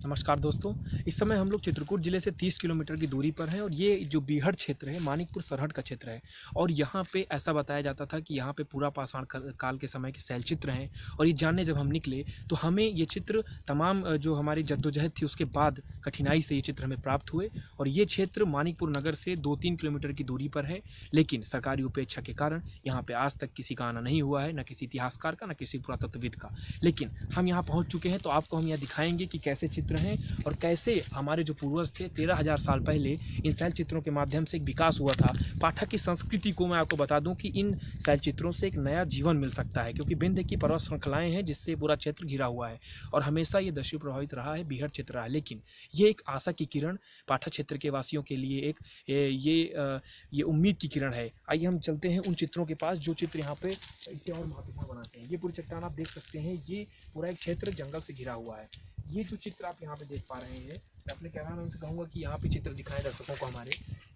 नमस्कार दोस्तों। इस समय हम लोग चित्रकूट ज़िले से 30 किलोमीटर की दूरी पर हैं और ये जो बीहड़ क्षेत्र है मानिकपुर सरहद का क्षेत्र है। और यहाँ पे ऐसा बताया जाता था कि यहाँ पे पूरा पाषाण काल के समय के शैल चित्र हैं। और ये जानने जब हम निकले तो हमें ये चित्र तमाम जो हमारी जद्दोजहद थी उसके बाद कठिनाई से ये चित्र हमें प्राप्त हुए। और ये क्षेत्र मानिकपुर नगर से 2-3 किलोमीटर की दूरी पर है, लेकिन सरकारी उपेक्षा के कारण यहाँ पे आज तक किसी का आना नहीं हुआ है, न किसी इतिहासकार का, न किसी पुरातत्वविद का। लेकिन हम यहाँ पहुँच चुके हैं तो आपको हम यहाँ दिखाएंगे कि कैसे चित्र हैं और कैसे हमारे जो पूर्वज थे 13,000 साल पहले इन शैल चित्रों के माध्यम से एक विकास हुआ था। पाठक की संस्कृति को मैं आपको बता दूं कि इन शैल चित्रों से एक नया जीवन मिल सकता है, क्योंकि विंध्य की पर्वत श्रृंखलाएं हैं जिससे पूरा क्षेत्र घिरा हुआ है और हमेशा ये दस्यु प्रभावित रहा है, बीहड़ क्षेत्र रहा है। लेकिन ये एक आशा की किरण पाठक क्षेत्र के वासियों के लिए एक ये उम्मीद की किरण है। आइए हम चलते हैं उन चित्रों के पास जो चित्र यहाँ पे इसे और महत्वपूर्ण बनाते हैं। ये पूरी चट्टान आप देख सकते हैं, ये पूरा एक क्षेत्र जंगल से घिरा हुआ है। ये जो चित्र आप यहाँ पे देख पा रहे हैं, मैं अपने कैमरामैन से कहूँगा कि यहाँ पे चित्र दिखाएं दर्शकों को हमारे।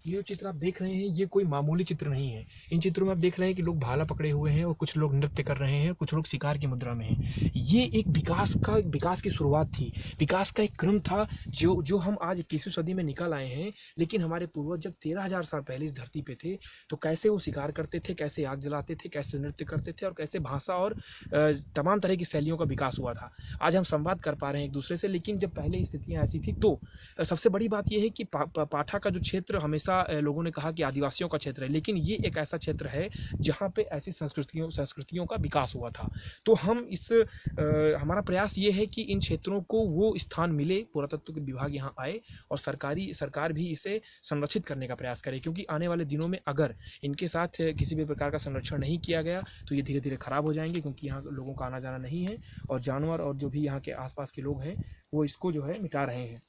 ये जो चित्र आप देख रहे हैं ये कोई मामूली चित्र नहीं है। इन चित्रों में आप देख रहे हैं कि लोग भाला पकड़े हुए हैं और कुछ लोग नृत्य कर रहे हैं, कुछ लोग शिकार की मुद्रा में हैं। ये एक विकास की शुरुआत थी, विकास का एक क्रम था जो हम आज 21वीं सदी में निकल आए हैं। लेकिन हमारे पूर्वज जब 13,000 साल पहले इस धरती पे थे तो कैसे वो शिकार करते थे, कैसे आग जलाते थे, कैसे नृत्य करते थे और कैसे भाषा और तमाम तरह की शैलियों का विकास हुआ था। आज हम संवाद कर पा रहे हैं एक दूसरे से, लेकिन जब पहले स्थितियाँ ऐसी थी तो सबसे बड़ी बात यह है कि पाठा का जो क्षेत्र हमेशा लोगों ने कहा कि आदिवासियों का क्षेत्र है, लेकिन ये एक ऐसा क्षेत्र है जहाँ पे ऐसी संस्कृतियों का विकास हुआ था। तो हम हमारा प्रयास ये है कि इन क्षेत्रों को वो स्थान मिले, पुरातत्व के विभाग यहाँ आए और सरकार भी इसे संरक्षित करने का प्रयास करे, क्योंकि आने वाले दिनों में अगर इनके साथ किसी भी प्रकार का संरक्षण नहीं किया गया तो ये धीरे धीरे खराब हो जाएंगे, क्योंकि यहाँ लोगों का आना जाना नहीं है और जानवर और जो भी यहाँ के आसपास के लोग हैं वो इसको जो है मिटा रहे हैं।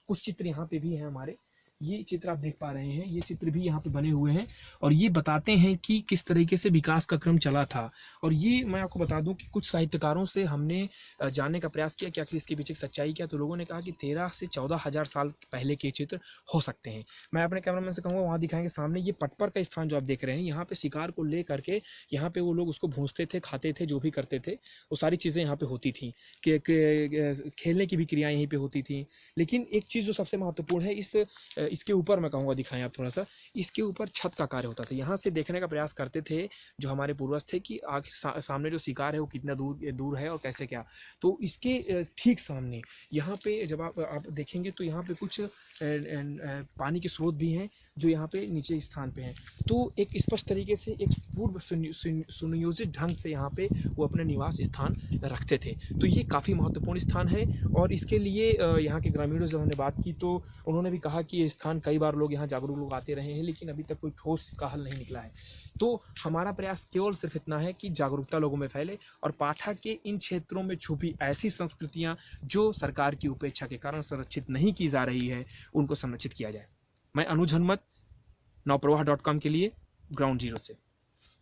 कुछ चित्र यहाँ पे भी हैं हमारे, ये चित्र आप देख पा रहे हैं, ये चित्र भी यहाँ पे बने हुए हैं और ये बताते हैं कि किस तरीके से विकास का क्रम चला था। और ये मैं आपको बता दूं कि कुछ साहित्यकारों से हमने जानने का प्रयास किया कि आखिर इसके पीछे सच्चाई क्या। तो लोगों ने कहा कि 13 से 14,000 साल पहले के चित्र हो सकते हैं। मैं अपने कैमरामैन से कहूँगा वहाँ दिखाएंगे सामने ये पटपर का स्थान जो आप देख रहे हैं, यहाँ पे शिकार को ले करके यहाँ पे वो लोग उसको भूंजते थे, खाते थे, जो भी करते थे वो सारी चीज़ें यहाँ पे होती थी। खेलने की भी क्रियाएँ यहीं पर होती थी। लेकिन एक चीज़ जो सबसे महत्वपूर्ण है, इसके ऊपर मैं कहूँगा दिखाएं आप थोड़ा सा, इसके ऊपर छत का कार्य होता था। यहाँ से देखने का प्रयास करते थे जो हमारे पूर्वज थे कि आखिर सामने जो शिकार है वो कितना दूर है और कैसे क्या। तो इसके ठीक सामने यहाँ पे जब आप देखेंगे तो यहाँ पे कुछ पानी के स्रोत भी हैं जो यहाँ पे नीचे स्थान पे हैं। तो एक स्पष्ट तरीके से एक पूर्व सुनियोजित ढंग से यहाँ पे वो अपने निवास स्थान रखते थे। तो ये काफ़ी महत्वपूर्ण स्थान है और इसके लिए यहाँ के ग्रामीणों से हमने बात की तो उन्होंने भी कहा कि ये स्थान कई बार लोग यहाँ जागरूक लोग आते रहे हैं, लेकिन अभी तक कोई ठोस इसका हल नहीं निकला है। तो हमारा प्रयास केवल सिर्फ इतना है कि जागरूकता लोगों में फैले और पाठा के इन क्षेत्रों में छुपी ऐसी संस्कृतियाँ जो सरकार की उपेक्षा के कारण संरक्षित नहीं की जा रही है उनको संरक्षित किया जाए। मैं अनुज हनुमत, नवप्रवाह.com के लिए ग्राउंड जीरो से।